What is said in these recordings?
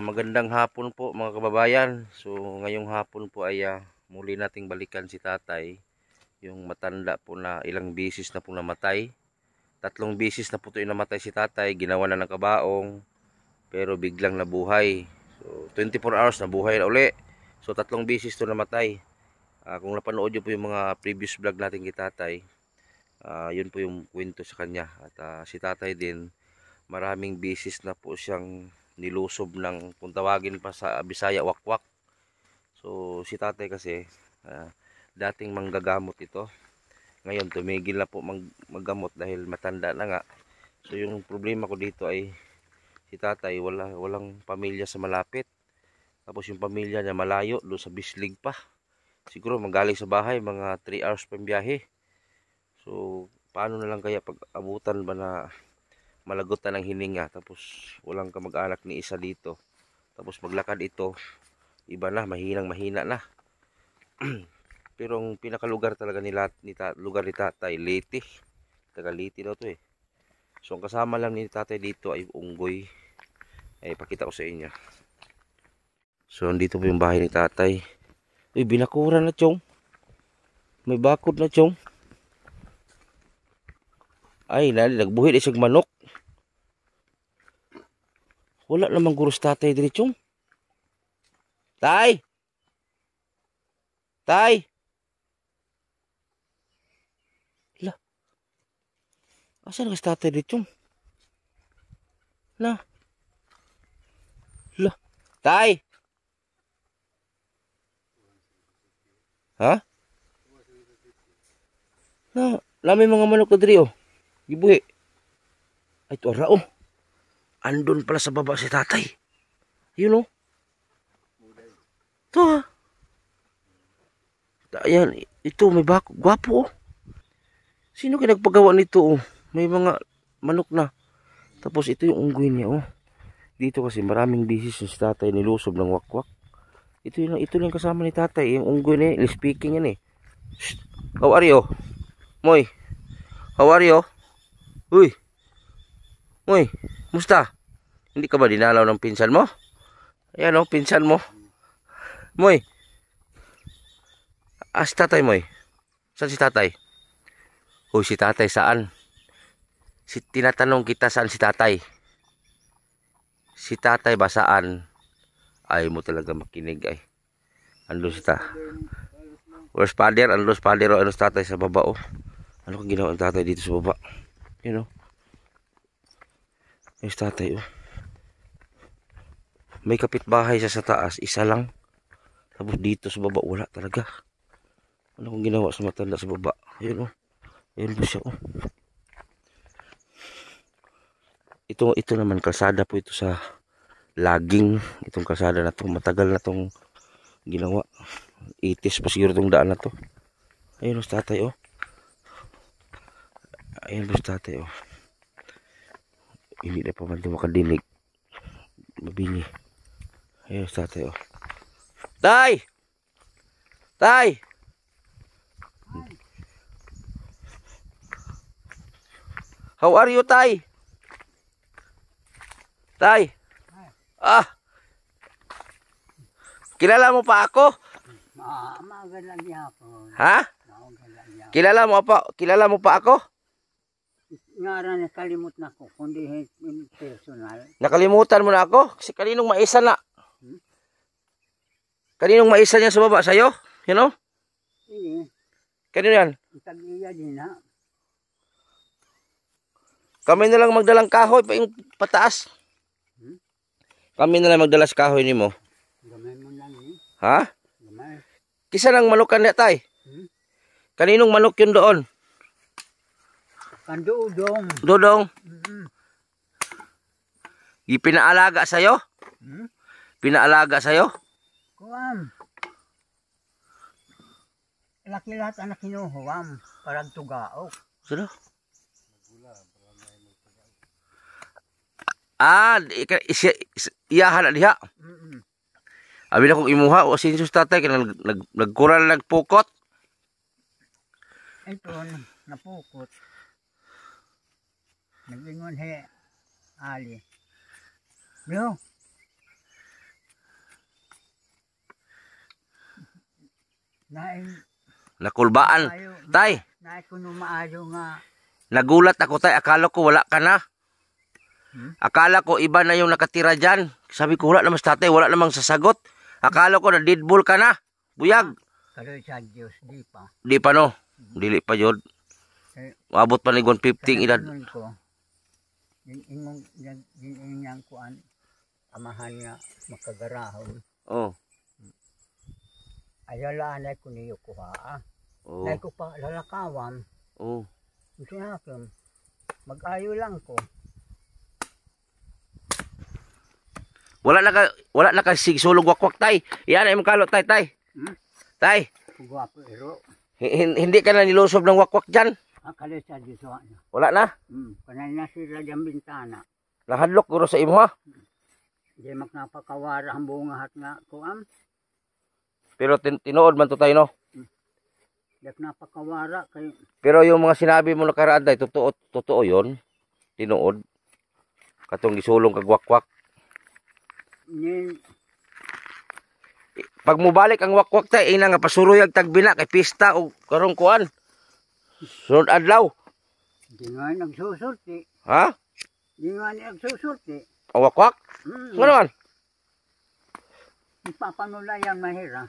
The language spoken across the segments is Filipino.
Magandang hapon po mga kababayan. So ngayong hapon po ay muli nating balikan si tatay. Yung matanda po na ilang bisis na po namatay. 3 bisis na po ito namatay si tatay. Ginawa na ng kabaong pero biglang nabuhay. So 24 hours nabuhay na uli. So 3 bisis ito namatay. Kung napanood nyo po yung mga previous vlog natin kay tatay, yun po yung kwento sa kanya. At si tatay din, maraming bisis na po siyang nilusob ng, kung tawagin pa sa Bisaya, wakwak. So si tatay kasi dating manggagamot ito. Ngayon tumigil na po maggamot dahil matanda na nga. So yung problema ko dito ay si tatay walang pamilya sa malapit. Tapos yung pamilya niya malayo, doon sa Bislig pa. Siguro magaling sa bahay, mga 3 hours pa biyahe. So paano na lang kaya pag abutan ba na malagot na ng hininga, tapos walang kamag-anak ni isa dito, tapos maglakad ito, iba na, mahina na. Pero ang pinakalugar talaga lugar ni tatay, Leyte, taga Leyte daw to eh. So ang kasama lang ni tatay dito ay unggoy. Ay pakita ko sa inyo. So dito po yung bahay ni tatay. Uy, binakuran na chong, may bakod na chong. Ay nagbuhi isang manok. Wala namang gurus tatay diretsong. Tay! Tay! Lah. Asa na kasi tatay diretsong? Lah. Lah. Tay! Ha? Na may mga manok na diri oh. Gibuhi. Ay ito ara oh. Andun pala sa baba si tatay. Yun oh. Ito ha. Ayan, ito may bako. Gwapo oh. Sino kaya nagpagawa nito oh? May mga manok na. Tapos ito yung unggoy niya oh. Dito kasi maraming bisis si tatay nilusob ng wakwak. Ito yung kasama ni tatay. Yung unggoy niya, speaking yan eh. Shh. How are you? Moy. How are you? Uy. Moy. Musta? Hindi ka ba dinalaw ng pinsan mo? Ayan o, pinsan mo. Moy. Si tatay Moy. Saan si tatay? Uy, si tatay saan? Tinatanong kita saan si tatay. Si tatay ba saan? Ay mo talaga makinig ay. Andun si tatay. Where's father? Andun si father o ano si tatay sa baba oh. Ano kang ginawa ng tatay dito sa baba? You know? Yung tatay oh. May kapitbahay siya sa taas, isa lang. Tapos dito sa baba wala talaga. Ano kung ginawa sa matanda sa baba? Ayun oh. Ayun po siya oh. Ito naman kalsada po ito sa laging. Itong kalsada na to, matagal na tong ginawa. 80s pa siguro tong daan na to. Ayun oh, tatay oh. Ayun po tatay oh. Hindi na pa man makadinig. Mabini. Ayun tatay oh. Tay! Tay! How are you, tay? Tay? Kilala mo pa ako? Magalang yapon. Ha? Kilala mo pa ako? Ngaran nakalimut na ko, kundi personal. Nakalimutan mo na ako? Kasi kaninong maisa na? Kaninong maisa niya sa baba sa'yo? You know? Ini. Kanino yan? Tag-iya din ha. Kami na lang magdalang kahoy pa yung pataas. Kami na lang magdalas kahoy ni mo. Gamay mo lang eh. Ha? Gamay. Kisa lang manukan niya tay. Kaninong manok yun doon? Kandudong. Dodong. Ipinaalaga sa'yo? Pinaalaga sa'yo? Kuwam. Laki lahat anak kinuhuwam. Parang tugaok. Sino? Iyahan na diha. Abi na kong imuha o sinsus tatay kaya nagkural nagpukot. Ito napukot. Naglingon he ali. Bro. Nain, Nakulbaan. maayo, Tay, nain ko nung maayo nga. nagulat ako tay. Akala ko wala ka na. Akala ko iba na yung nakatira dyan. Sabi ko wala namang tatay, wala namang sasagot. Akala ko na deadball ka na. Buyag. Kaloy sa Diyos, di pa. Di pa no. Dili pa yun. Eh, Abot pa ni 150 edad. kanagunan ko, yung yang kuan, amahan nga makagarahon. Oh. Ayalaan ko niyo kuha. Oh. Nay ko pa lalakawan. Oh. Gusto nga ko, mag-ayo lang ko. Wala na ka sigsulog wakwak tay. Yan ay makalo tay tay. Hmm? Tay, Gwapo ero. hindi ka na nilusob ng wakwak dyan. Kaloy sa Diyos. Wala na. Panay na sila dyan bintana. Nahadlok guro sa imo ha. Di magnapakawara ang bunga hat nga kuam. Pero tinuod man to tayo no. Di napakawara kay Pero yung mga sinabi mo nakaraan tay, totoo yon. Tinuod. Katong gisulong kag wakwak. nin Pag mubalik ang wakwak tay, ina nga pasuruyag tagbina kay pista o karong kuan. Sunod adlaw. di nga nagsusulti. Ha? Di nga nagsusulti. Ang wakwak? Ano naman? Ipapanulayan mahira.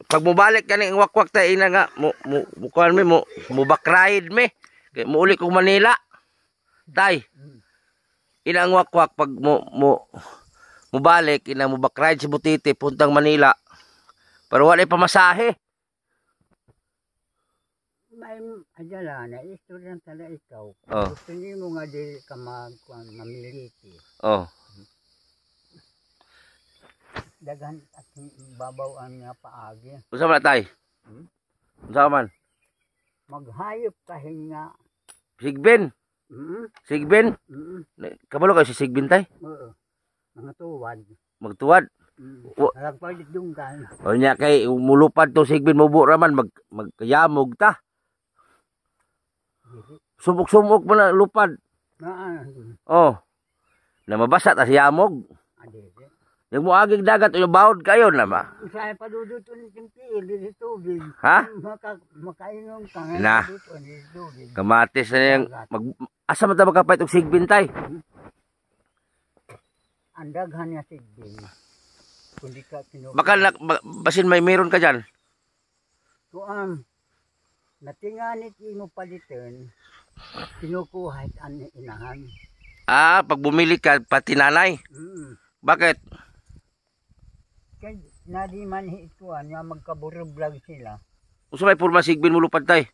Pag mubalik ka ang wakwak tay, ina nga kuan mi mo bakride mi. Kay muuli kog Manila. Tay. Ina ang wakwak pag mubalik, ina mo bakride sa Butiti puntang Manila. Pero wala pamasahe. May adala na istorya tala ikaw. Oh. Gusto niyo mo nga di ka mamiliti. Oh. Daghan at babawaan nga paagi. Unsa man tay? Unsa man? Maghayop kahin nga. Sigbin. Sigbin. Kabalo kayo si Sigbin tay? Oo. Mga tuwad. Magtuwad. Nagpalit dung ka. O nya kay mulupad to Sigbin mubo raman magkayamog ta. Sumok-sumok mo na lupad. Oh. Na mabasa ta si yamog. Yung muagig dagat yung bawod kayo na ba? Usay padudot ni timpiil di tubig. Ha? Makainom ka Na. di tubig. Kamatis na yung asa man ta makapait og Sigbin tay? Ang daghan nga sigbin. Kundi ka Baka basin may meron ka diyan. Kuam. Natinganit imo paliton. Kinukuha an inahan. Ah, pag bumili ka pati nanay. Bakit? Kaya nadi man hituan nga magkaburublag sila. Usa may porma Sigbin mo lupad tay?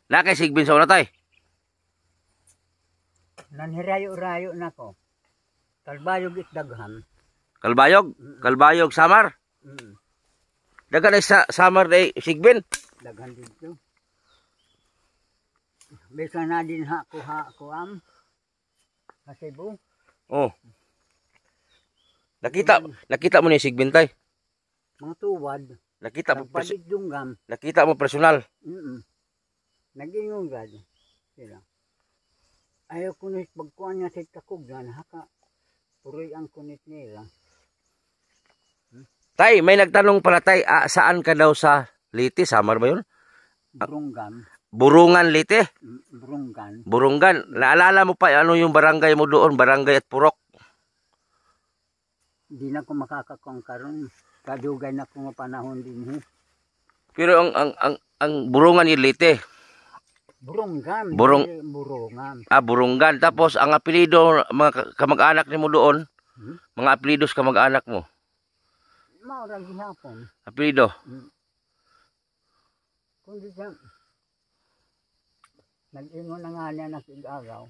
Na kay Sigbin sa una tay? Nanhirayo-rayo na ko. Kalbayog it daghan. Kalbayog? Kalbayog Samar? Dagan ay Samar day Sigbin? Daghan dito. Bisa na din ha kuam. Sa Cebu. Oh. Nakita mo ni Sigbin tay? Mga tuwad. Nakita mo personal? Nag-ingungad sila. Ayaw kunit pagkuhan nga sa kakugdan haka. Puroy ang kunit nila. Tay, may nagtanong pala tay, saan ka daw sa Liti? Samar ba yun? Burungan. Burungan Liti? Burungan. Burungan. Naalala mo pa ano yung barangay mo doon? Barangay at Purok? Di na ko makakakong karon. Kadugay na ko nga panahon din. Pero ang Burungan yung Liti? Burungan. Burungan. Burungan. Tapos ang apelido, mga kamag-anak mo doon, mga apelidos kamag-anak mo? Maurang gihapon. Apelido? Kundi siya, nag-ingon na nga niya na sig-agaw.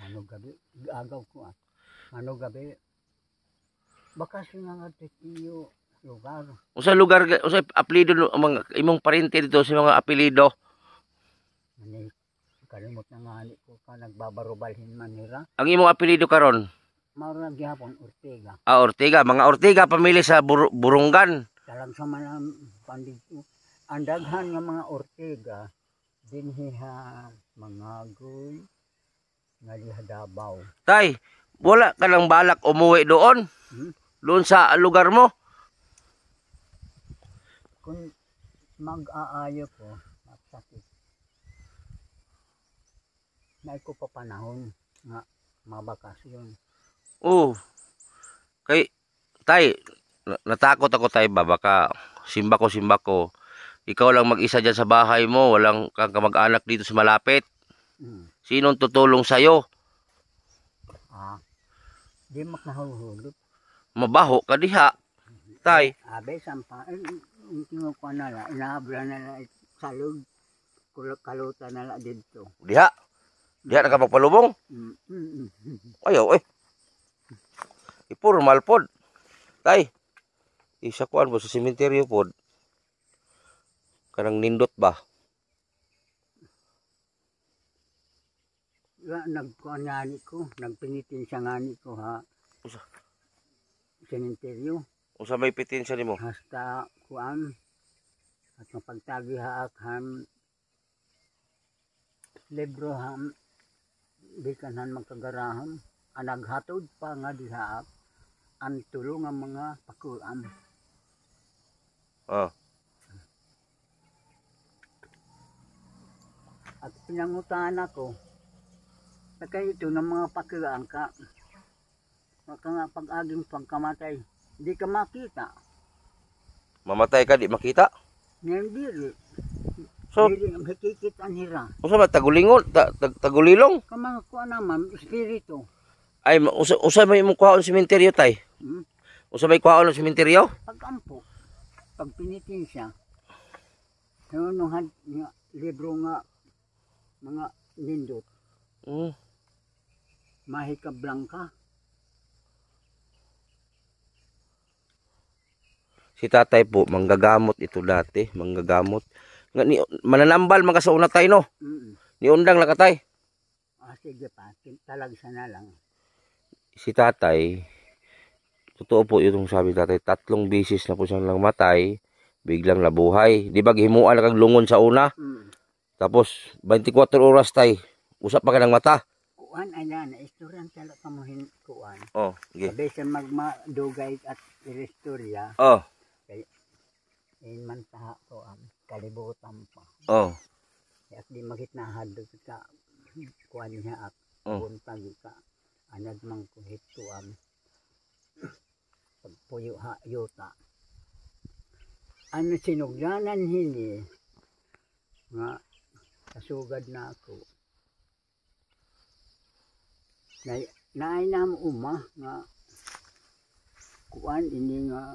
Ano gabi? Agaw ko Ano gabi? Baka siya nga titiyo lugar. Usa lugar, usa apelido mga imong parente dito sa mga apelido? Mani, kalimot na nga ko ka nagbabarubalhin manira. Ang imong apelido karon? Maurang gihapon Ortega. Ortega. Mga Ortega pamili sa Burungan. Talang sa manang pandito. Ang daghan nga mga Ortega, dinhiha, Mangagoy, nga diha Davao. Tay, wala ka lang balak umuwi doon? Doon sa lugar mo? Kung mag-aayo ko, magsakit. May ko pa panahon nga mabakasyon. Oo. Kay, tay, natakot ako tay ba? Baka simba ko. Ikaw lang mag-isa dyan sa bahay mo. Walang kang kamag-anak dito sa malapit. Sinong tutulong sa'yo? Di makahulog. Mabaho ka diha. Tay. Abe, sampa. Hindi mo pa nala. Inaabla nala salog. Kaluta nala dito. Diha. Diha na ka magpalubong. Ayaw eh. Ipurmal pod. Tay. Isa kuan mo sa sementeryo pod. Kanang nindot ba? Nagkuan ngani ko. Nagpinitin siya ngani ko ha. Usa. Sementeryo. Usa may pitin siya nimo? Hasta kuan. At mapagtagi haak ham. Libro ham. Bikanhan magkagaraham. Anaghatod pa nga dihaak. Ang tulong ang mga pakuam. At pinangutaan ako. Saka ito ng mga pakuam ka. Maka nga pag-aging pagkamatay. Di ka makita. Mamatay ka di makita? Ngayon dili. So, Dili makikit ang hira. usa ba tagulingon? Tagulilong? Kamang kuan naman, espiritu. Ay, usa may imong kuhaon sementeryo tay? Usa may kuhaon ng sementeryo? Pag-ampo. Pag pinitin siya. Nung libro nga mga nindot. Mahika Blanca. Si tatay po, manggagamot ito dati. Manggagamot. Mananambal, mga sa una tay, no? Ni undang lang ka tay. Sige pa, talagsa na lang. Si tatay, totoo po yung sabi tatay, 3 beses na po siyang lang matay, biglang nabuhay. Di ba gihimuan na kag lungon sa una? Tapos, 24 oras tay, usap pa ka ng mata. Kuan, ayan, istoryan tala ka mo kuan. Okay. Sabi sa magmadugay at irestorya. Man taha ko kalibutan pa. At di magitnahad ka kuan niya at buntag ka. Anad mang kuhit ko pagpuyo ha yuta. Ano sinugdanan hini nga kasugad na ako. Naay na mo nga kuan ini nga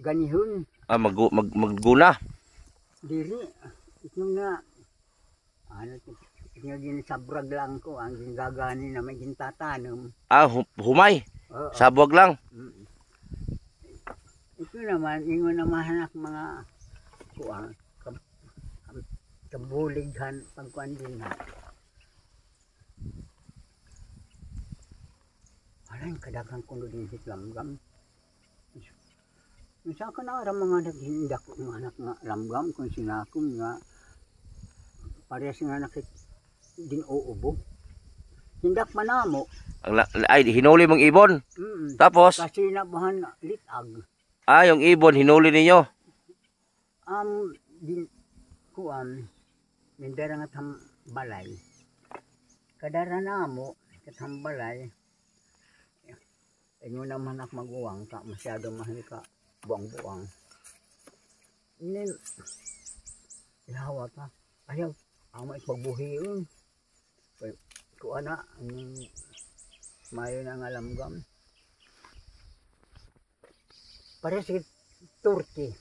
ganihon. Magguna. Dili. Ito nga ano ito ginasabrag lang ko ang ginagani na may gintatanong. Humay. Sabwag lang. Ito naman ingon naman mga kuan kabulighan pagkuan din na. Alang kadagang kuno din hitlamgam. Misa ka na aram mga naghindak ng anak nga lamgam kung sinakom nga parehas nga nakit din uubo. Hindak manamo. Ay, hinuli mong ibon? Tapos? Kasi nabahan litag. Yung ibon, hinuli ninyo? Din kuan, nindara nga tambalay. Kadara namo, katambalay. Inyo naman ak maguwang ka, masyado mahal ka. Buang-buang. Ini ihawa ka. Ayaw, ama ipagbuhi yun. Kuan na, mayo na nga lamgam. Parehas si Turkey.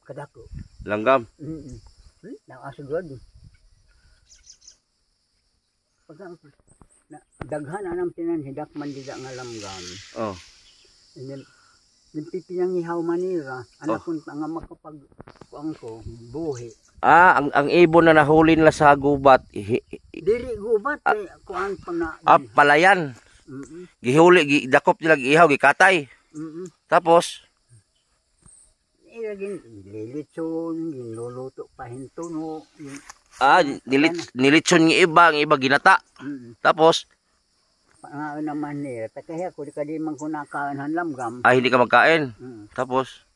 Kadako. Langgam? Nakasugod. Daghan anang pinanhidak man dida nga lamgam. Nagpipinangihaw manira, anak kong nga makapag-kuang ko, buhi. Ang ibon na nahuli nila sa gubat. Dili gubat, kuang pa na. Palayan. Gihuli, dakop nila, giihaw, gikatay. Tapos? Lilitson, ginluluto pa hintuno. Nilitson ng iba, ang iba ginata. Tapos? pangaon naman nila. Kaya ko di ka di man ko nakaon han lamgam. Ay, hindi ka magkain. Tapos,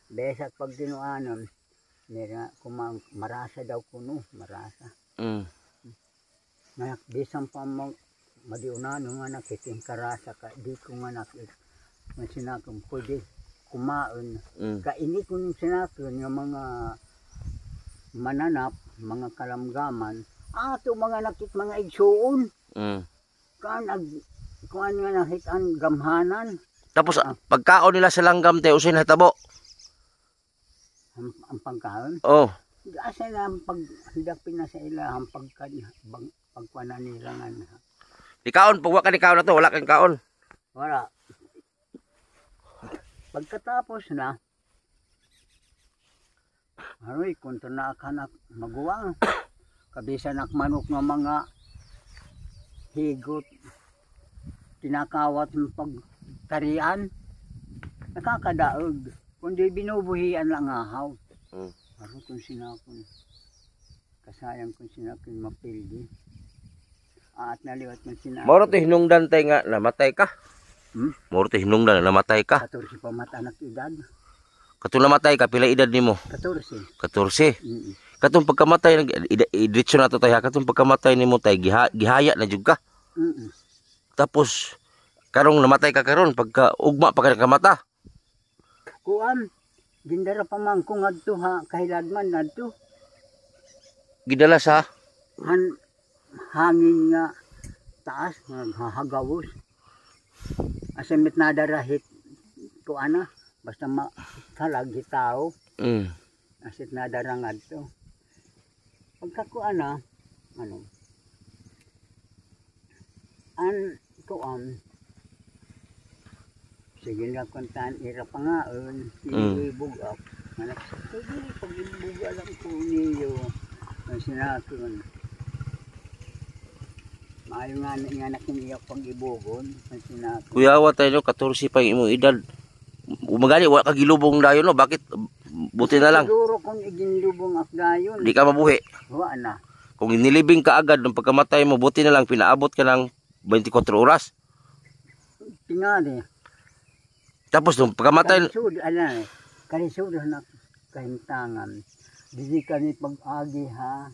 Besat pag tinuanon, nila kumang marasa daw kuno, marasa. Ngayak bisang pa madiunano nga nakiting karasa ka di ko nga sinakon pwede kumaon. Kaini ko nung sinakon yung mga mananap, mga kalamgaman, ato mga nakit mga igsuon. Kuan nga nakitaan gamhanan. Tapos, pagkaon nila sa langgam tayo, usay natabo. Ang pagkaon? Oh. Asa na ang paghidapin na sa ila, ang pagkuanan nila nga. Ikaon, pag wala ka kaon na to, wala kang kaon. Wala. Pagkatapos na, aroy, kung na ka na maguwang, kabisa nak manok ng mga higot, tinakawat ng pagtarian, nakakadaog. Kundi binubuhian lang ahaw. Aroy kung sinakon, kasayang kung sinakon mapildi. At naliwat kung sinakon. Moro to hinungdan tayo nga, namatay ka. Moro to hinungdan, namatay ka. 14 pa mata anak edad. Katong namatay ka, pila edad nimo? 14. 14. Katong pagkamatay, idritso na to tayo, katong pagkamatay nimo tayo, gihaya na jud ka. Tapos, karong namatay ka karon pagka ugma pa ka kamata. Kuan, gindara pa man kung adto ha, kahilagman adto. Gidala sa? Hangin nga taas, hahagawos. Asimit na darahit kuan na, basta makalagi tao. Asit na darang adto. Pagka kuan na, kuan, sige nga kuntaan, ira pa nga, ibugak. Sige, pag-ibugak lang po niyo, ang sinakon. Maayo nga nakiniyak pag-ibugon, ang sinakon. Kuyawa tayo, 14 pa yung imong edad. Umagali, wala ka gilubong dayon, no? Bakit? Buti na lang. Siguro kung iginlubong akdayon. Di ka mabuhi. Wala na. Kung inilibing ka agad, nung pagkamatay mo, buti na lang, pinaabot ka ng 24 oras. Tingali. Tapos nung pagkamatay... Kalisod na kahintangan. Dili kami pag-agi ha.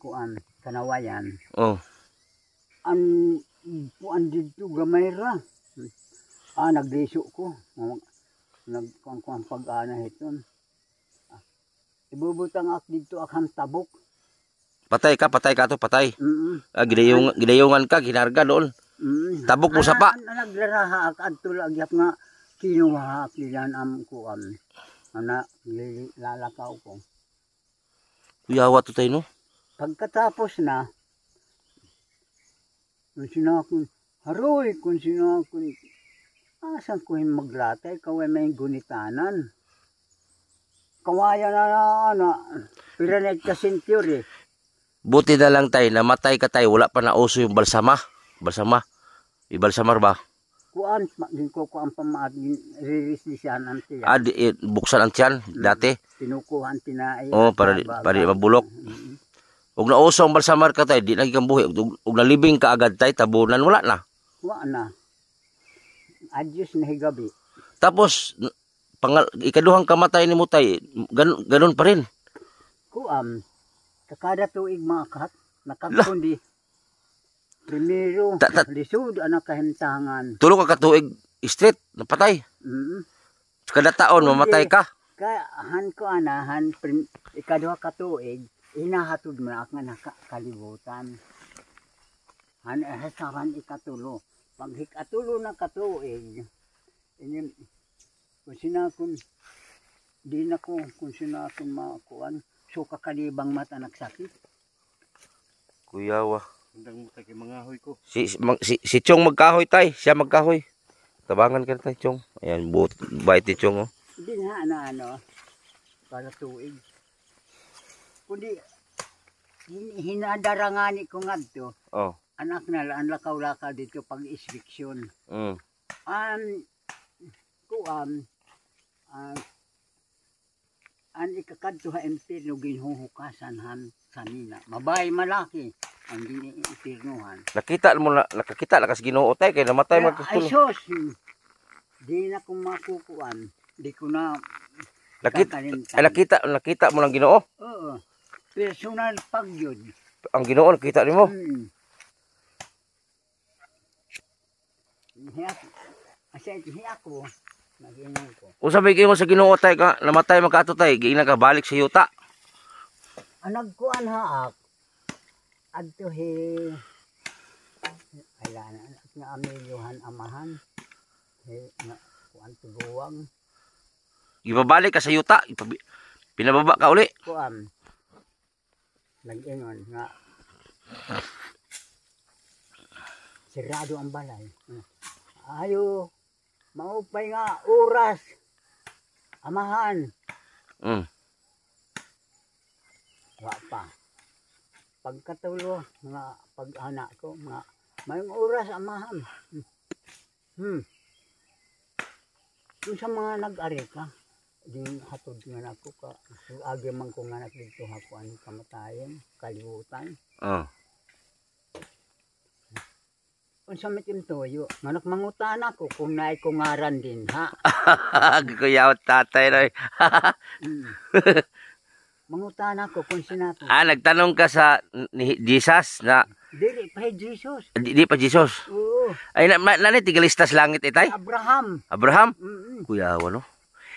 Kuan, kanawayan. Kuan dito gamay ra. Nagdiso ko. Nagkuang pag-ana hiton. Ibubutang ak dito akang tabok. Patay ka to, patay. Gidayungan ka, ginarga doon. Tabok mo sa pa. Naglaraha ak adto lagyap nga kinuha ak diyan am kuan. Lalakaw ko. Kuyawa to tayo, no? Pagkatapos na, kung sinakon, haroy, kung sinakon, asan ko yung maglatay, kaway may gunitanan. Kawaya na, piranet ka century. Buti na lang tayo, namatay ka tayo, wala pa na uso yung balsama. Ibalsamar ba? Kuan, kuan pamaat, ririslisyan ang tiyan. Buksan ang tiyan, dati. Tinukuhan, tinay. Para mabulok. Ug nauso ang balsamar ka tayo, di na ikang buhi. Ug nalibing ka agad tayo, tabunan, wala na. Wala na. Adyos na higabi. Tapos, ikaduhang kamatay ni mo tayo, ganun pa rin. Kuan, kakada tuig makat, nakagkundi. Primero, lisod anak kahintangan. Tulo ka katuig straight, napatay. Kada taon, mamatay ka. Kaya, ikaduha katuig, inahatod mo na nga nakakalibutan. Hasaran ikatulo. Pag ikatulo na katuig, kung sinakon, di na ko, kung sinakon makuan, so kakalibang mata nagsakit. Kuyawa. Hanggang mo tayo mangahoy ko. Si Chong magkahoy tay, siya magkahoy. Tabangan ka tayo, Chong. Ayan, bait ni Chong, oh. Hindi na para tuig. Kundi, hinadarangani ko nga ito. Anak na lang, lakaw-lakaw dito pag-inspeksyon. Ang ikakadto ha impirno ginhuhukasan han sanina. Mabay malaki ang impirnohan. Nakita mo na, nakakita lakas Ginoo tay kay namatay Ay magkakulo. sos, di na ko makukuan. Di ko na Nakita, kakalimtan. ay nakita mo lang Ginoo. Oo. Personal pagyod. Ang Ginoo nakita nimo. Hiya ko. Naginang ko. Unsa may mo sa Ginoo tay ka namatay magkaato tay, giina ka balik sa yuta. Ang nagkuan haak. Adto he. Ala na nga amilyohan amahan. He nga kuan tuluwang. Gibabalik ka sa yuta, pinababa ka uli. Kuan. Nag-ingon nga. Sirado ang balay. Ayo. Maupay nga oras. Amahan. Mm. Wa pa. Pagkatulo nga pag-anak ko nga may oras amahan. Kung sa mga nag-ari ka, din hatod nga nako ka. Agi man ko nga dito ako ang kamatayan, kalibutan. Oh. Kung sa mitim toyo, manak mangutan ako kung naay ko ngaran din ha. Gagayawat tatay na. Mangutan ako kung sinato. Nagtanong ka sa ni Jesus na Dili pa Jesus. di pa Jesus. Oo. Ay nani tigalistas langit itay? Abraham. Abraham? Mm. Kuya no.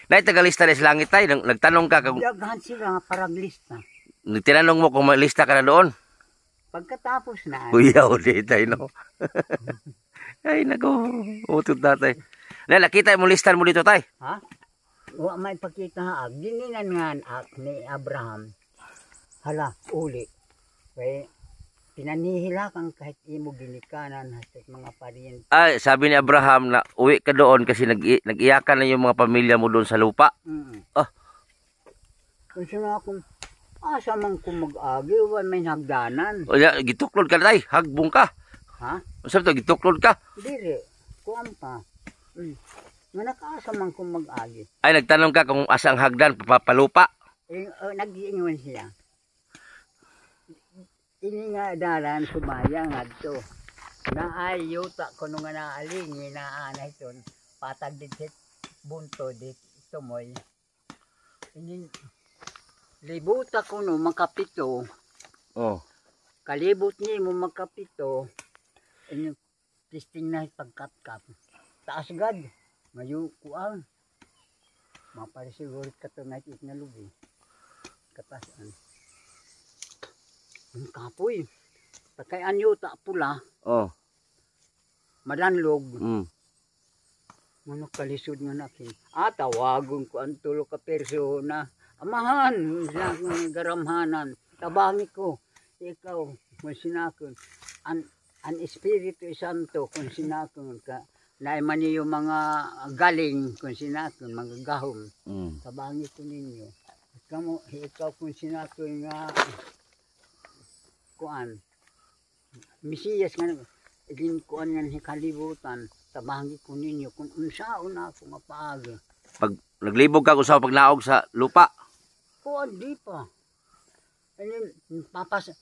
Nay tagalista sa langit tay nagtanong ka kung Daghan sila nga parang lista. tinanong mo kung malista ka na doon. Pagkatapos na. Kuya ulit tay no. Ay nako, utod tatay. Na nakita mo listan mo dito tay. Ha? Wa may pakita ha. Gininan nga ni Abraham. Hala, uli. Kaya pinanihila kang kahit imo ginikanan hasot mga pariyente. Ay, sabi ni Abraham na uwi ka doon kasi nag-iyakan na yung mga pamilya mo doon sa lupa. Ah. Kung sino akong asa man ko mag-agi, wa may hagdanan. O ya, gituklod ka tay, hagbong ka. Ha? Sabi to, gituklod ka. Diri, kuan pa. Nga nakaasa man ko mag-agi. Ay, nagtanong ka kung asa ang hagdan, papalupa. Nag-iingon siya. Ini nga dalan sumayang adto. Naay yuta kuno nga naaling inaanay ton patag dit bunto dit tumoy. Ini libuta kuno makapito. Oh. Kalibot ni mo makapito. Ini testing na pagkatkat. Taas gad. Mayu kuang. Maparisigurit ka to nga itnalubi. Katasan. Ang kapoy. Takay anyuta pula. Oh. Madanlog. Manok kalisod nga nakin. Tawagon ko ang tulo ka persona. Amahan, isang garamhanan. Tabangi ko. Ikaw, kung sinakon. An Espiritu Santo, kung sinakon ka. Naiman niyo mga galing, kung sinakon, mga gahom. Tabangi ko ninyo. Ikaw kung sinakon nga kuan. Mesiyas nga igin kuan nga kalibutan. Tabangi ko ninyo kung unsaon ako mapaagi. Pag naglibog ka kung saan pagnaog sa lupa. Kuan di pa. Ano papas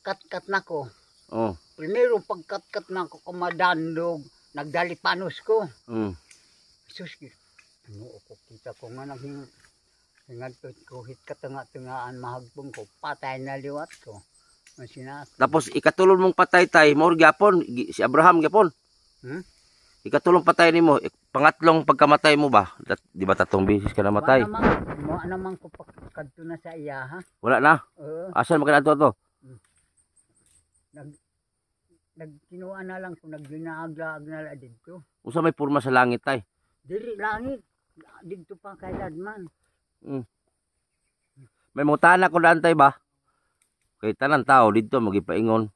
kat-kat na ko. Oh. Primero pagkat-kat na ko kumadandog, nagdalipanos ko. Sus, ano ako kita ko nga naging ngadto ko hit katanga-tangaan mahagbong ko patay na liwat ko. Tapos ikatulong mong patay tay, mo gyapon si Abraham gyapon. Ikatulong patay nimo, pangatlong pagkamatay mo ba? Di ba tatong bisis ka namatay? Mo naman ko kadto na sa iya ha. Wala na. Asan magkadto to? Nagkinuha na lang kung naglinaag-laag na lang dito. Usa may porma sa langit tay? Dili langit. Dito pa kay Ladman. May mga tanak ko daan tay ba? Kay tanan tao dito magipaingon.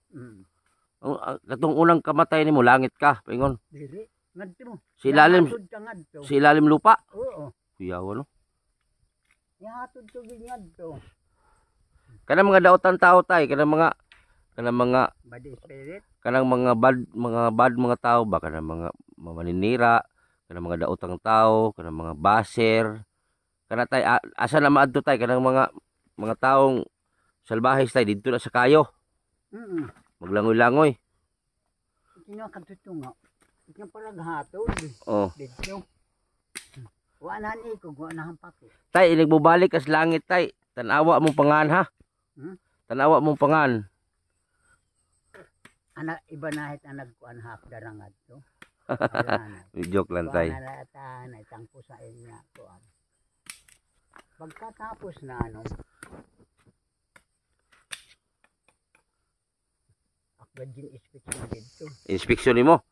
Katong unang kamatay nimo langit ka, paingon. Dili, ngadto. Si ilalim lupa. Oo. Kuyaw no. Yahatod to ngadto. Kanang mga dautan tao tay, kanang mga bad spirit. Kanang mga bad mga tao ba, kanang mga maninira, kanang mga daotang tao, kanang mga baser, kana tay asa na maadto tay kanang mga taong salbahes tay didto na sa kayo. Maglangoy-langoy. Kino katutunga. Kino palaghatod. Oh. Dito. Wa na ni ko, wa na hampati. Tay inig balik as langit tay. Tanawa mong pangan ha. Tanawa mong pangan. Anak iba na hit ang nagkuan hap darangad to. Joke lang tay. Nalata na tangko sa inya kuan. Pagkatapos na ano, akadin inspection dito. Inspeksyon nimo?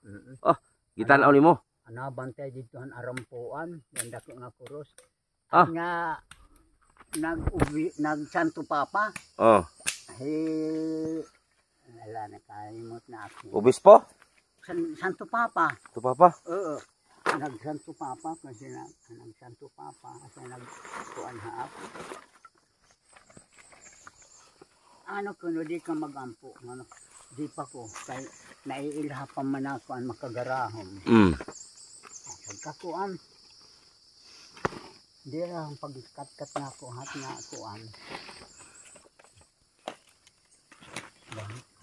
Oh, gitanaw nimo. Anabantay dito ang arampuan, yung dako nga kuros. Ah. Nga nag-Santo Papa. Oh. Wala na kalimot na ako. Obispo? Santo Papa. Santo Papa? Oo. Nag-Santo Papa kasi nag-Santo Papa kasi nagkuan haap. Ano kuno di ka magampo, ano? Di pa ko kay naiilhapan man ako ang makagarahom. Pagkakuan. Di lang pagkat-kat na ako hat na kuan.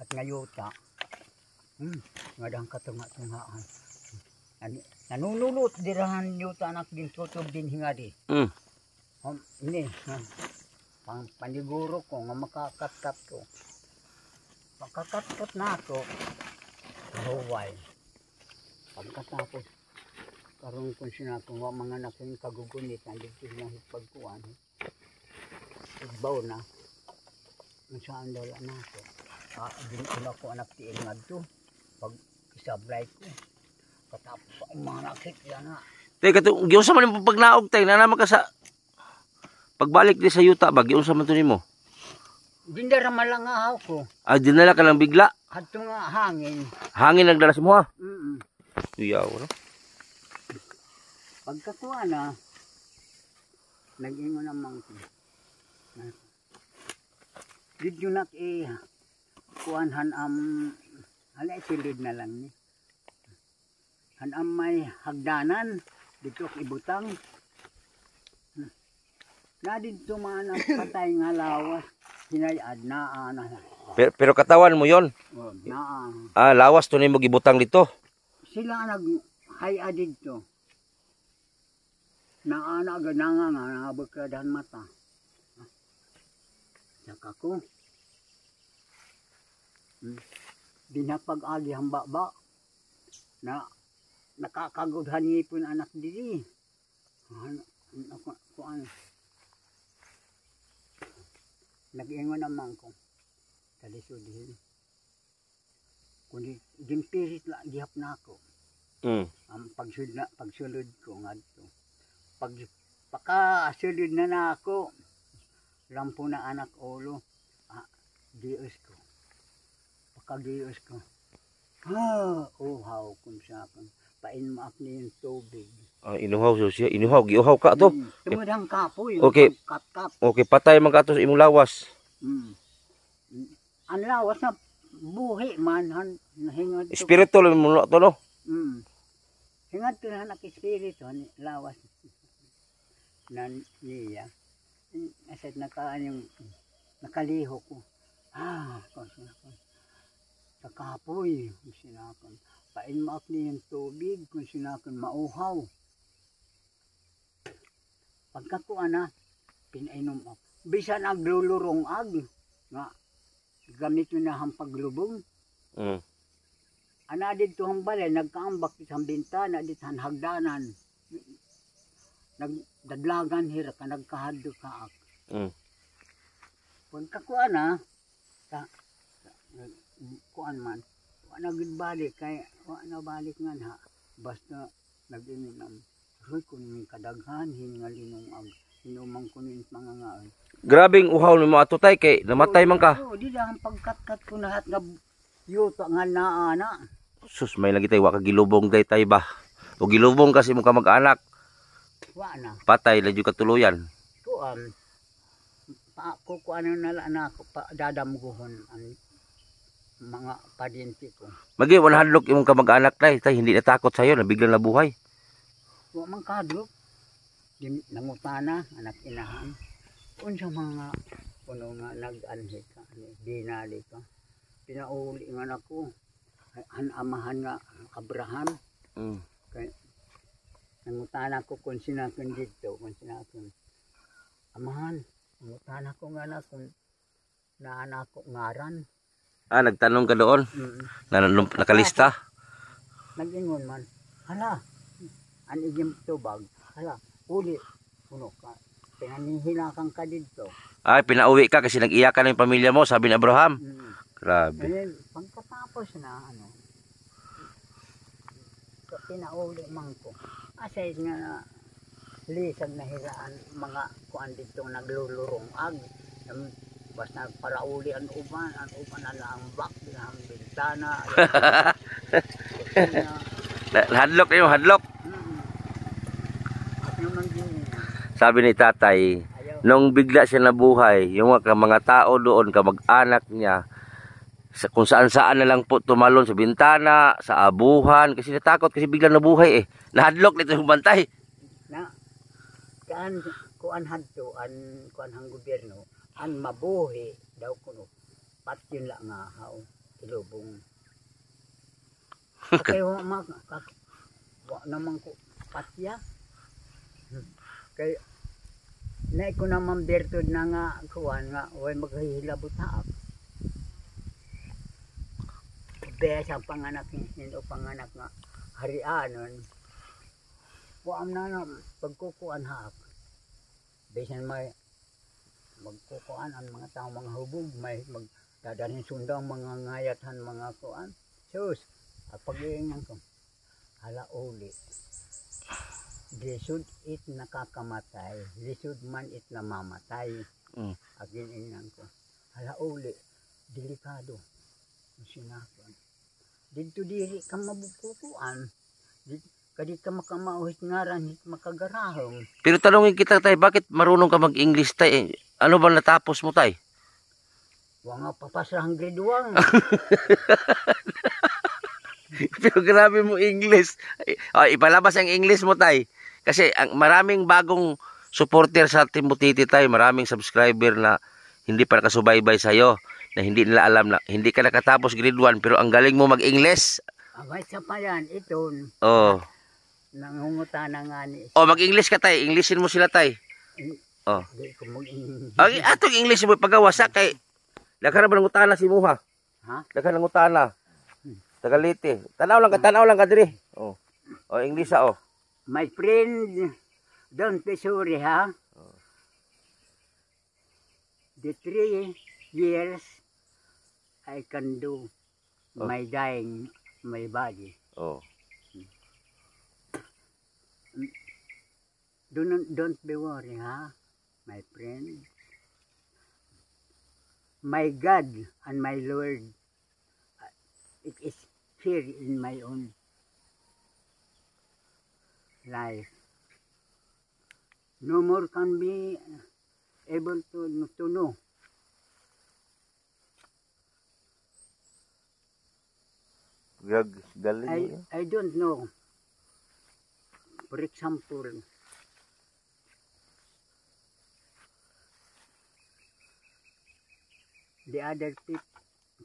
At ngayota. Ngadang katunga-tungaan. Nanunulot dirahan yuta anak din tutob din hingadi. Ini pang paniguro ko nga makakat-kat ko. Pagkakat-kat na ako, huway. Pagkatapos, karong kung sinakong mga naking kagugunit, nandito na pagkuhan. Igbaw na. Kung saan dala na ako. Dinula ko anak tiil nga to. Pag isablay ko. Katapos ako mga nakit yan na. Teka, giunsa man yung pagnaog tayo, na naman ka sa pagbalik di sa yuta ba, giunsa man to nimo? Dindara malangahaw ko. Dinala ka lang bigla? Hadto nga hangin. Hangin nagdala sa mo ha? Tuyaw, no? Pagkakuha na, nag-ingo naman ko. Didyo na kuhan halay silid na lang ni. Hanam may hagdanan, dito ibutang. Na dito man ang patay nga lawas, hinayad na na. Pero katawan mo yon. Lawas to nimo gibutang dito. Sila nag-haya dito. Naana gananga nga nabagkadahan mata. Saka ko. Dinapag-agi ang baba. Na nakakagudhan ngipon anak diri. Kuan. Nag-ingon naman ko. Talisod-hin. Kundi gimpirit la gihap na ako. Ang pagsulod ko ngadto. Pag pakasulod na ako. Lampo na anak ulo. Dios ko. Pagka-Dios ko. Uhaw kung siya kung painmaak niya yung tubig. Inuhaw siya. Giuhaw ka to. Tumudang kapoy. Okay. Kat-kat. Okay, patay man ka to sa imong lawas. Ang lawas na buhi man. Hingad to. Espiritu lang mo to no? Hingad to na espiritu. Lawas. Na niya. Asad nakaliho ko. Sa kapoy. Kung sinakon. Painmaak niya yung tubig. Kung sinakon mauhaw. Pagkakuan na, pinainom ako. Bisan aglulurong ag. Nga, gamit yun na ang paglubong. Ana dito ang balay, nagkaambak dito ang bintana, dito ang hagdanan. Nagdadlagan hira ka, nagkahado ka ak. Pagkakuan na, kuan man, wala nagbalik, kaya wala balik nga na. Basta nag-inom. Roy kunin kadaghan hingalinong ag inumang kunin mga ngaon. Grabing uhaw ni mo ato tay kay namatay man ka. Di lang pagkat-kat ko lahat nga yuta nga naana. Sus may lagi tay wa ka gilubong tay ba. O gilubong kasi mo ka mag-anak. Wa na. Patay la jud katuluyan. Kuan. Kukuan na ako pa dadamguhon ang mga padyente ko. Magi 100 imong ka mag-anak tay hindi natakot sayo na biglang nabuhay. Wa man kadlok. nangutana anak inahan unsa mga kuno nga nag-anhi ka dinali ka pinauli nga nako an amahan nga Abraham kay nangutana ko kung sinakon dito kung sinakon amahan nangutana ko nga na kung naanak ko ngaran. Nagtanong ka doon? Nakalista? Nag-ingon man, hala, an igim tubag, hala, uli, puno ka, pinanihilakan ka dito. Ay, pinauwi ka kasi nag-iyakan na yung pamilya mo, sabi ni Abraham. Grabe. Then, pagkatapos na, pinauwi man ko. Asay nga, lisag na hiraan, mga kuan dito naglulurong ag. Basta para uli ang uban ala ang bak ang bintana. Hadlock na yung hadlock. Sabi ni tatay, nung bigla siya nabuhay, yung mga tao doon, kamag-anak niya, kung saan-saan na lang po tumalon sa bintana, sa abuhan, kasi natakot kasi bigla nabuhay eh. Nahadlock nito yung bantay. Kuan hadto, kuan hang gobyerno, an mabuhi daw kuno patyon la nga haw ilubong kay wa naman ko patya kay nay ko naman bertod na nga kuan nga way maghihilabot haak besa panganak ni o panganak nga harianon wa am na pagkukuan haak besan may magkukuan ang mga tao mga hubog may magdadalhin sundang mga ngayatan mga kuan sus pag-iingan ko hala uli lisod it nakakamatay lisod man it namamatay agin-inan ko hala uli delikado sinakon dito diri ka mabukukuan kadi ka makamauhit ngaran makagarahong. Pero tanongin kita tay, bakit marunong ka mag-English tay? Ano ba natapos mo tay? Wa nga papasahang grade 1. Pero grabe mo English. Ipalabas ang English mo tay. Kasi maraming bagong supporter sa Team Butiti tay, maraming subscriber na hindi pa nakasubaybay sa'yo, na hindi nila alam na hindi ka nakatapos grade 1 pero ang galing mo mag-English. Abay sa pa yan, ito. Nangungutana nga ni. Mag-English ka tay, Englishin mo sila tay. Di ko mag-English. Atong English mo pagawa sa kay daghan ba nangutana si Muha? Ha? Daghan nangutana. Tagalite. Tanaw lang ka diri. English My friend, don't be sorry ha. The 3 years I can do my dying my body. Don't be worried, ha, my friend. My God and my Lord, it is here in my own life. No more can be able to know. I don't know. For example, the other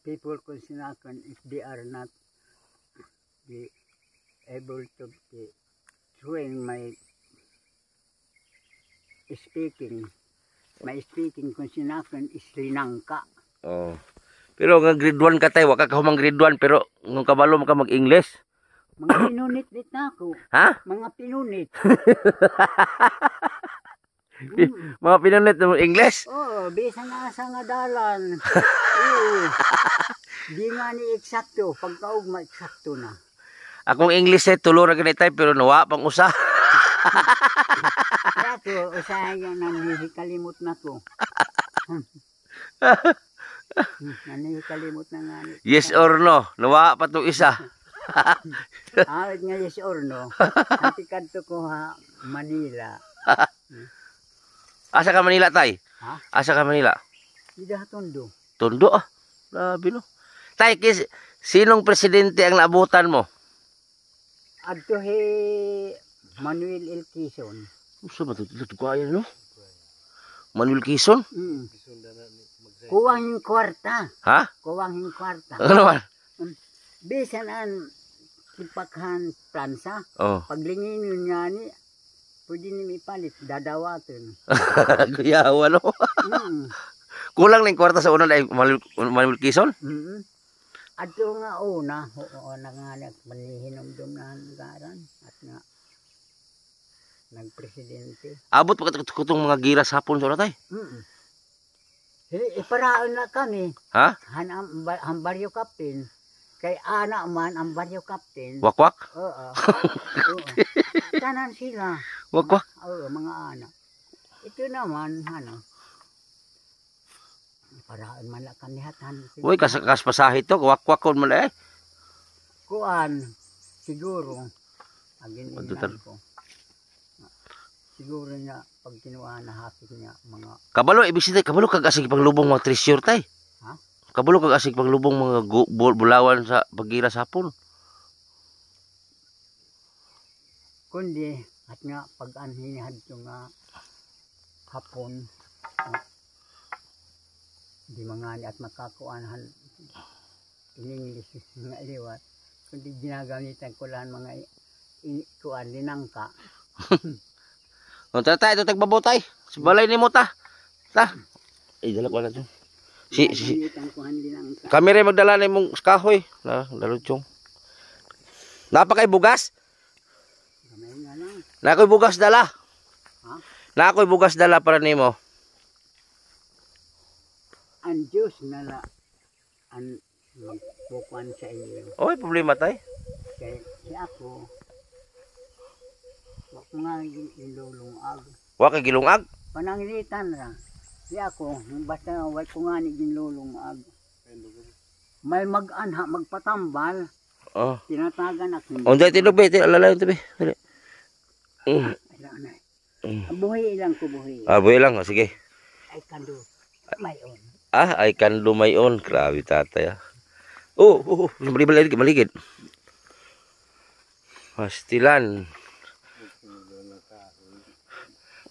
people consinakan if they are not be able to be doing my speaking consinakan is linangka. Pero nga grade 1 ka tayo, waka ka humang grade 1 pero nung kabalo mo ka mag-English. Mga pinunit na ako. Ha? Mga pinunit. Mga pinunit ng English? Bisa nga sa nga dalan. Di nga ni eksakto. Pagkaugma eksakto na. Akong English ay tulo na ganit tayo pero nawa pang usa. Kaya to, usahan yan kalimot na ko. Kalimot na nga. Yes or no? Nawa pa itong isa. Awit nga yes or no. Antikad to ko ha, Manila. Asa ka Manila tay? Ha? Asa ka Manila? Ida Tondo. Tondo Grabe no. Tay, sinong presidente ang naabutan mo? Adto he Manuel L. Quezon. Usa ba ito kaya no? Manuel Quezon? Kuwang yung kwarta. Ha? Kuwang yung kwarta. Ano man? Bisan ang sipakhan Pransa. Oh. Paglingin yun nga ni, pwede ni ipalit, dadawatin. Kuyawa no? Kulang lang kwarta sa una ay Manuel Quezon? Ato nga una nga manihinom doon na hanggaran at nga nagpresidente. Abot pa kutong mga giras hapon sa unatay? Iparaan na kami. Ha? Ang baryo captain. Kay ana man ang baryo captain. Wakwak? Oo. Tanan sila. Wakwak? Oo, mga anak. Ito naman, paraan man lang kami hatan. Uy, kas pasahe to, wakwak kon man eh. Kuan, siguro, agin ilan ko. Siguro niya, pag kinuha na hapit niya, mga... Kabalo, ibig kabalo kag asig panglubong mga treasure tay. Ha? Kabalo kag asig panglubong mga bulawan sa pagira sa hapon. Kundi, at nga, pag anhinihad ko nga hapon, di mga ni at makakuanhan in English nga liwat. Kundi ginagamitan ko lang mga kuan linangka. O tatay, ito tagbabotay. Balay ni mo ta. Ta. Dala ko na to. Si kami rin magdala na mong kahoy. Dalutsong. Napakay bugas? Gamay nga lang. Nakoy bugas dala. Ha? Nakoy bugas dala para nimo. Ang Diyos na ang magpukuan sa inyo. Oy, problema tay. Kaya si ako, wak nga ilulungag. Wa kay gilungag. Pananglitan ra. Si ako, basta wak ko nga ni ginlulungag. May mag-anha, magpatambal. Oh. Tinatagan ako. Onday tinog be, alala to be. Dali. Buhay lang ko buhay. Buhay lang, sige. Ay kando. Mayon. I can do my own. Grabe tatay. Maligid. Pastilan.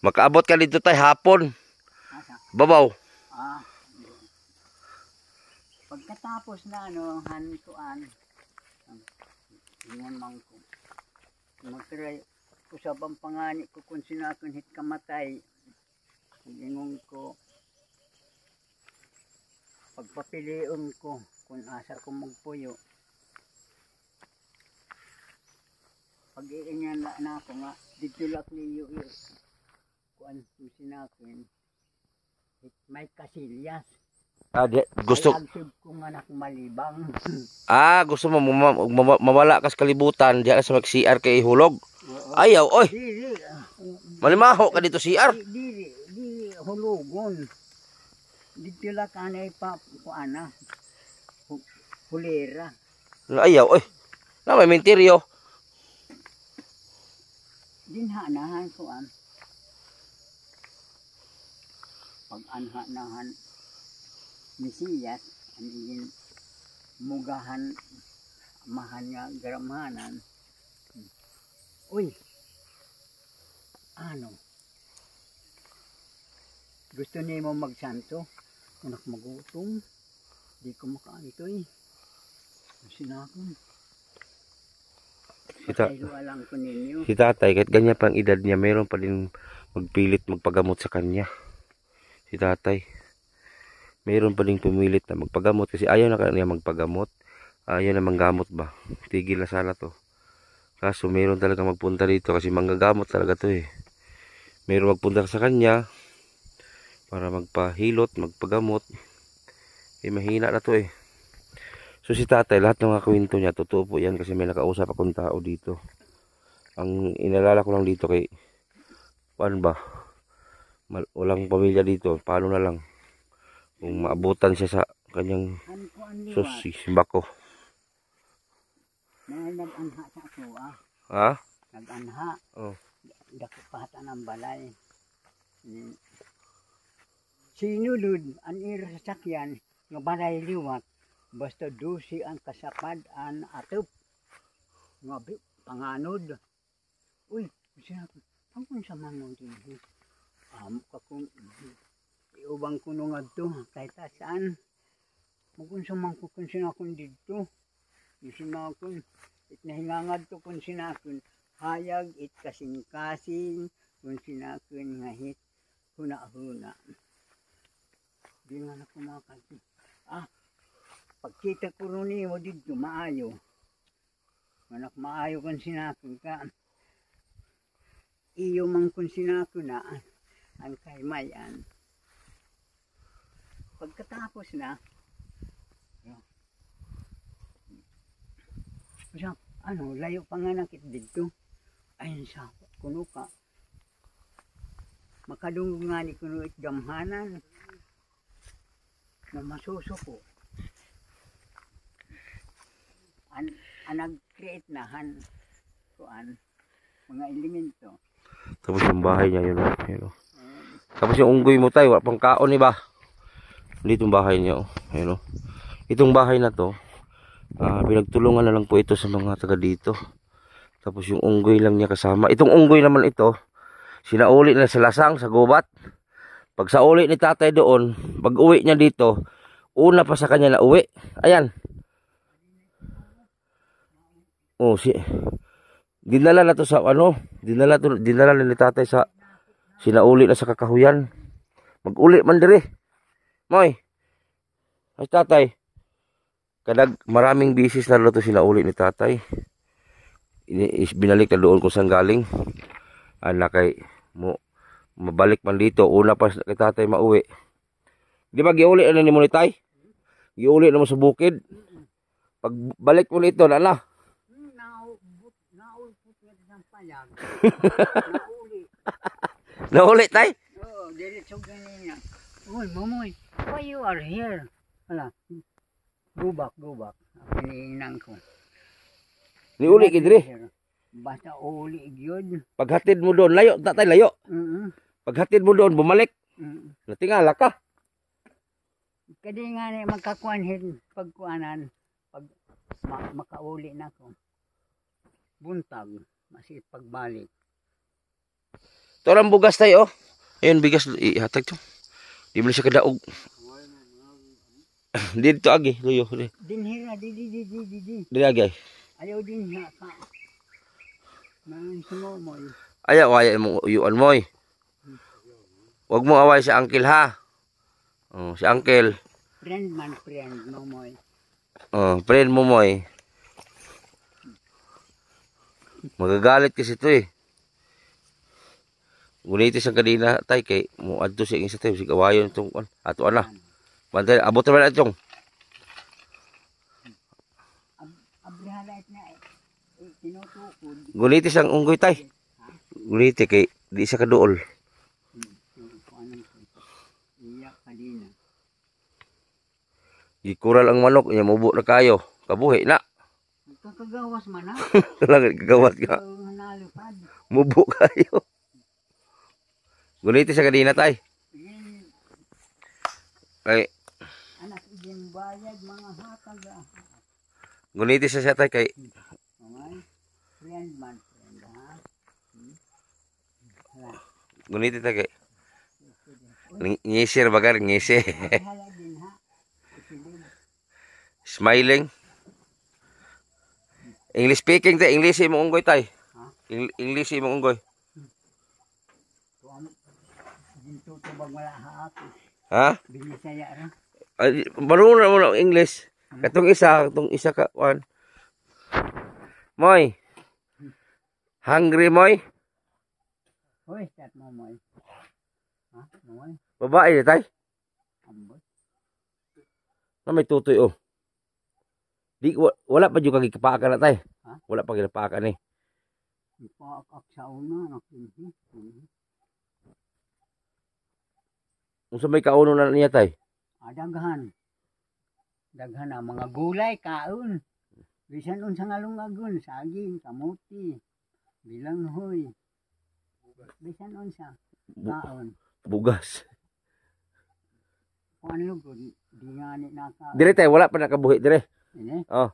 Makaabot ka dito tay hapon. Babaw. Pagkatapos na hantuan. Ingon man ko. Magtry usabang pangani ko kung sinakon hit kamatay. Ingon ko. Pagpapilion ko kung asa ko magpuyo. Pag-iingan na ako nga, dito lang niyo kung sinakon. May kasilyas. Gusto. Ay, ko nga na malibang. Gusto mo mawala kas kalibutan diya sa mag-CR kay hulog. Ayaw, oy. Dili. Malimaho ka dito CR. Dili hulugon. Dito lang kanay pa kuana. Hulera. Ayaw, oy. Na may menteryo. Dinhanahan kuan. Pag anhanahan Mesiyas, ang igin mugahan mahan nga gramanan. Uy, gusto niyo mo magsanto? Kung ako magutom, di ko makaanto eh. Sinakon. Pataylualang ko ninyo. Si tatay, kahit ganyan pang edad niya, meron pa din magpilit magpagamot sa kanya. Si tatay. Meron pa din pumilit na magpagamot kasi ayaw na kanya magpagamot. Ayaw na manggamot ba. Tigil na sana to. Kaso meron talaga magpunta dito kasi manggagamot talaga to eh. Meron magpunta sa kanya para magpahilot, magpagamot. Mahina na to eh. So si tatay, lahat ng mga kwento niya, totoo po yan kasi may nakausap akong tao dito. Ang inalala ko lang dito kay, paano ba? Walang pamilya dito, paano na lang? Kung maabutan siya sa kanyang simbako. Nag-anha sa ako Ha? Nag-anha. Oh. Dako pata ng balay. Sinulod ang irasakyan ng balay liwat. Basta dusi ang kasapad ang atop. Nga panganod. Uy, Ang sa mga din. Ka kung iubang kuno nga to kahit saan. Magun sa mga kung sinakon dito. Sinakon it nahingangad to kung sinakon hayag it kasing-kasing kung sinakon nga hit huna-huna. Di nga na kumakati. Pagkita ko rin mo dito maayo. Manak maayo kung sinakon ka. Iyo man kung sinakon na ang kaymayan. Pagkatapos na, layo pa nga nakit dito. Ayun sa kuno ka. Makadungog nga ni kuno it gamhanan. Na masusuko. Nag-create na mga elemento. Tapos yung bahay niya yun. Tapos yung unggoy mo tayo, wala pang kaon ba? Dito yung bahay niya. Ayun, itong bahay na to, pinagtulungan na lang po ito sa mga taga dito. Tapos yung unggoy lang niya kasama. Itong unggoy naman ito, sinauli na sa lasang, sa gubat. Pag sa uli ni tatay doon, pag uwi niya dito, una pa sa kanya na uwi. Ayan. Dinala na to sa dinala ni tatay sa sinauli na sa kakahuyan. Mag-uli man dire. Moy. Ay tatay. Kadag maraming bisis na to sinauli ni tatay. Binalik na doon kung saan galing. Kay mabalik man dito una pa kay tatay mauwi. Di ba giuli na ni mo ni tay? Giuli na mo sa bukid. Pag balik mo nito na. Nauli tay? Oo, diretso ganyan. Uy, Mamoy, why you are here? Hala, go back. Pininang ko. Niuli gidri. Basta uli yun. Paghatid mo doon, layo, tatay layo. Paghatid mo doon, bumalik. Natingala ka. Kadi nga magkakuanhin pagkuanan, pag makauli na ko. Buntag, masit pagbalik. Ito lang bugas tayo, ayun bigas, ihatag to. Di mo siya kadaog. Dito agi, luyo. Dinhira, di. Dili agi. Ayaw din nga ka. Nang sumomoy. Ayaw mo uyuan mo. Huwag mo away si uncle ha. Si uncle. Friend Momoy. Friend mo moy. Magagalit kasi ito eh. Gunitis ang kanina tay kay mo adto siya sa tayo sig awayon itong ato ana. Bantay abot ra itong. Abrihalat na tinutukod. Gunitis ang unggoy tay. Guniti kay di siya kaduol. Iya kanina. Gikural ang manok nya mubo na kayo. Kabuhi na. Kakagawas man ha. Lang kagawas ka. Nalupad. Mubo kayo. Guniti sa kanina tay. Kay anak iging bayad mga hatag. Guniti siya tay kay friend ha. Guniti tay kay ngisir bagar ngisi. Smiling. English speaking tay, English mo unggoy tay. English mo unggoy. Ha? Binisaya ra. Marunong mo ng English. Katong isa ka one. Moy. Hungry moy? Hoy, start mo moy. Ha? Moy. Babae ni tay. Ambot. Na may tutoy oh. Di wala pa jud kag kapaka na tay. Ha? Wala pa gipaka ni. Ipaak sa una nakin. Unsa may kauno na niya tay? Daghan. Daghan na mga gulay kaon. Bisan unsa nga lungagon, saging, kamuti, bilanghoy. Bisan unsa kaon. Bugas. Kuan lugod, di nga ni naka. Dire tay wala pa nakabuhi dire. Ini. Oh.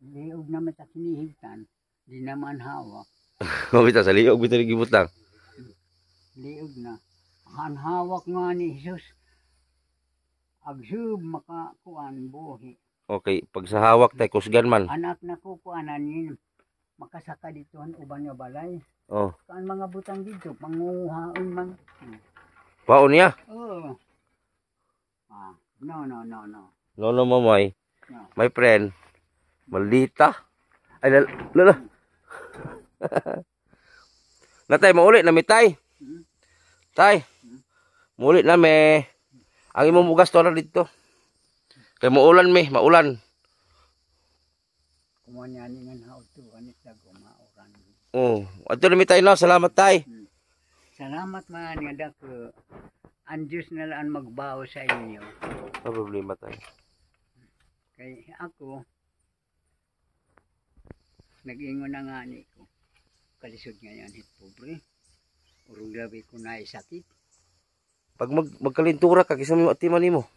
Liog naman sa kinihigtan, di naman hawak. Mabita sa liog bitaw gibutang. liog na. Ang hawak nga ni Jesus. Agsub makakuan buhi. Okay, pag sa hawak tay kusgan man. Anak na ko kuanan yun. Makasaka dito ang uban nga balay. Oh. Kaan mga butang dito, panguhaon man. Paon niya. Oh. No. No, mamay. No. My friend. Maldita. Ay, lala. Natay, maulit na mi tay. Tay. Maulit na mi. Ang imong bugas to na dito. Kay maulan mi, maulan. Kumuha niya ni nga nauto, kanit na gumauran. Oh, ato na mi tay no. Salamat tay. Salamat man nga dako. Ang Diyos na lang magbaho sa inyo. Sa problema tay. Kay ako, nag-ingon na nga ni ko. Kalisod nga yan, hit pobre. Urong labi ko na sakit. Pag magkalintura ka, kisa mo yung atiman nimo.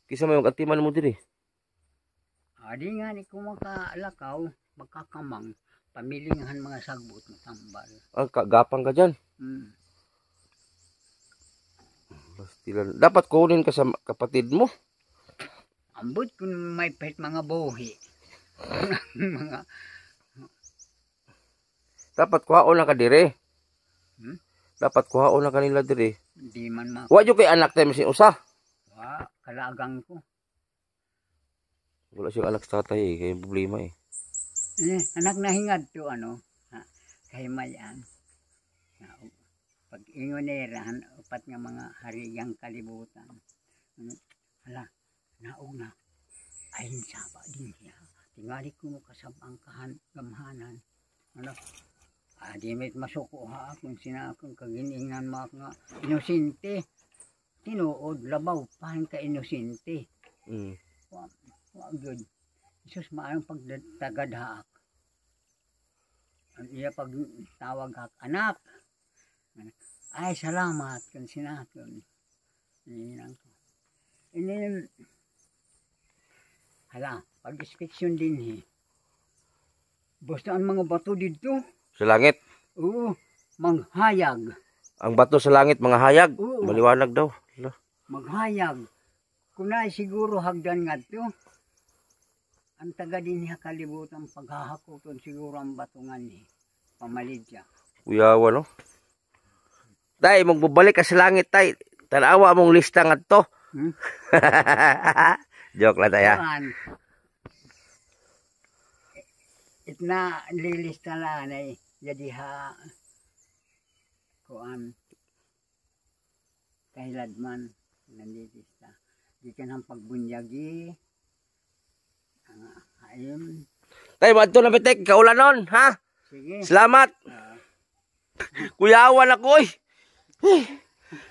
Kisa mo yung atiman mo diri. Adi nga ni ko makalakaw, magkakamang, pamilingahan mga sagbot, matambal. Gapang ka dyan. Bastilan. Dapat kunin ka sa kapatid mo. Ambot kung may pet mga bohi. Mga... Dapat kuhaon na ka dire. Dapat kuhaon na kanila dire. Di man ma... Wa jud kay anak tayo sin usa. Wa, kalagang ko. Wala siyang anak sa tatay eh. Kaya problema eh. Anak na hingad to ano. Kay mayan. Pag ingonerahan, upat nga mga harigang kalibutan. Hala, naog na. Ayun saba din siya. Tingali ko kasabang gamhanan. Ano? Di may masuko ha. Kung sinakong kaginingan mga inosente. Tinuod, labaw, pahan ka inosente. Wag good. Isus maayong pagtagadhaak. Ang iya pagtawag hak, anak. Ay, salamat kung sinakon. Ini hala, pag-inspeksyon din eh. Basta ang mga bato dito. Sa langit. Oo, manghayag. Ang bato sa langit, mga hayag. Oo. Maliwanag daw. Maghayag. Kunay siguro hagdan nga to. Ang taga din niya kalibutan paghahakuton siguro ang batungan ni pamalid siya. Kuyawa no. Tay, magbabalik ka sa langit tay. Tanawa mong lista nga to. Joke lang tayo. Itna lilista lang ay jadi ha kuan kailadman nandilista. Di ka nang pagbunyagi. Ayun. Tay, madto na bitek, kaulan nun, ha? Sige. Salamat. Kuyawan ako, eh.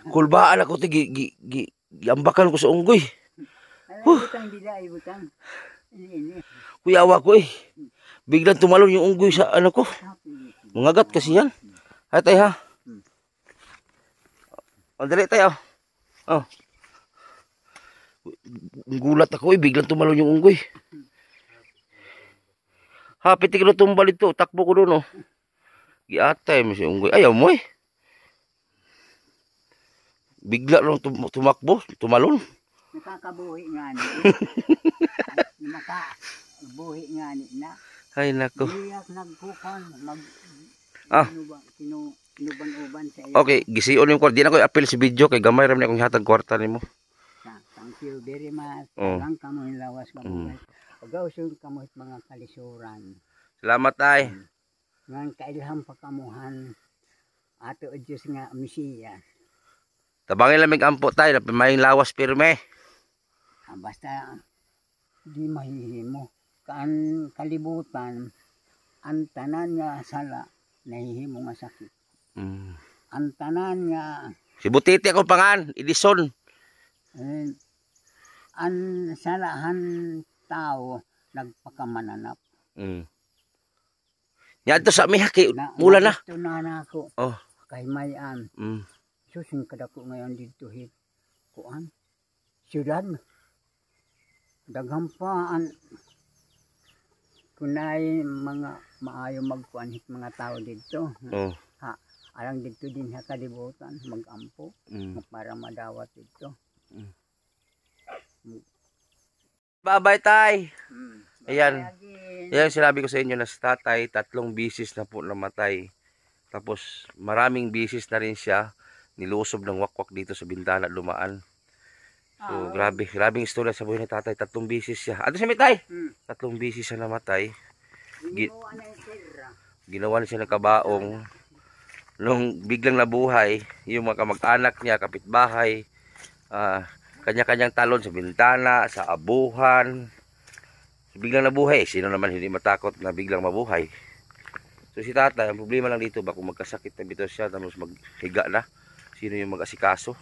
Kulbaan ako, giambakan ko sa unggoy. Butang dila, butang. Ini. Kuyawa ko, eh. Biglang tumalon yung unggoy sa ano ko. Mangagat kasi yan. Hay tay, ha? Dali tayo. Oh. Gulat ako, eh. Biglang tumalon yung unggoy. Ha, pitik na tumbal ito. Takbo ko doon, oh. Giatay mo si unggoy. Ayaw mo, eh. Bigla lang tumakbo, tumalon. Nakakabuhi nga ni. Nakabuhi nga ni na. Ay, nako. Iyak nagkukan, kinuban-uban sa iyo. Okay, gisiyon yung kwarta. Di na ko appeal si video kay gamay ram na akong hatag kwarta nimo. Thank you very much. Oh. Lang kamo lawas mabuhay. Pag-ausyon kamo mga kalisuran. Salamat ay. Ngan kailham pakamuhan ato Diyos nga Mesias. Tabangin lamig ampo tayo, napimaying lawas pirme. Basta di mahihimo. Kaan kalibutan, ang tanan nga sala, nahihimo nga sakit. Ang tanan nga... Si Butiti ako pangan, Edison. Ang salahan tao, nagpakamananap. Yan to sa mihaki, mula na. Ito na ako, Oh. kay mayan. Susing kadako ngayon dito hit. Kuan? Siyudad. Daghampaan. Kunay mga maayo magkuan hit mga tao dito. Oh. Alang dito din sa kalibutan, mag-ampo, para madawat dito. Bye-bye, tay. Ayan. Again. Yan sinabi ko sa inyo na si tatay, 3 bisis na po namatay. Tapos maraming bisis na rin siya nilusob ng wakwak dito sa bintana at dumaan. So grabing istorya sa buhay ni tatay. 3 bisis siya. Ato siya may tay. 3 bisis siya namatay. Ginawa na siya ng kabaong. Nung biglang nabuhay, yung mga kamag-anak niya, kapitbahay, kanya-kanyang talon sa bintana, sa abuhan. Biglang nabuhay, sino naman hindi matakot na biglang mabuhay? So si tatay, ang problema lang dito ba kung magkasakit na bito siya tapos maghiga na, sino yung mag-asikaso?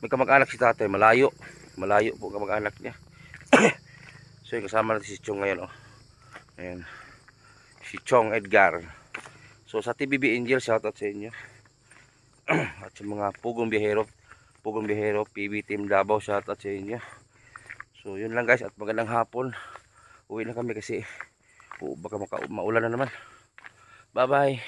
May kamag-anak si tatay, malayo po kamag-anak niya. So yung kasama natin si Chong ngayon, oh. Ayan, si Chong Edgar. So sa TBB Angel, shoutout sa inyo. At sa mga Pugong Biyahero, PB Team Davao, shoutout sa inyo. So yun lang guys, at magandang hapon. Uwi na kami kasi baka maulan na naman. Bye bye.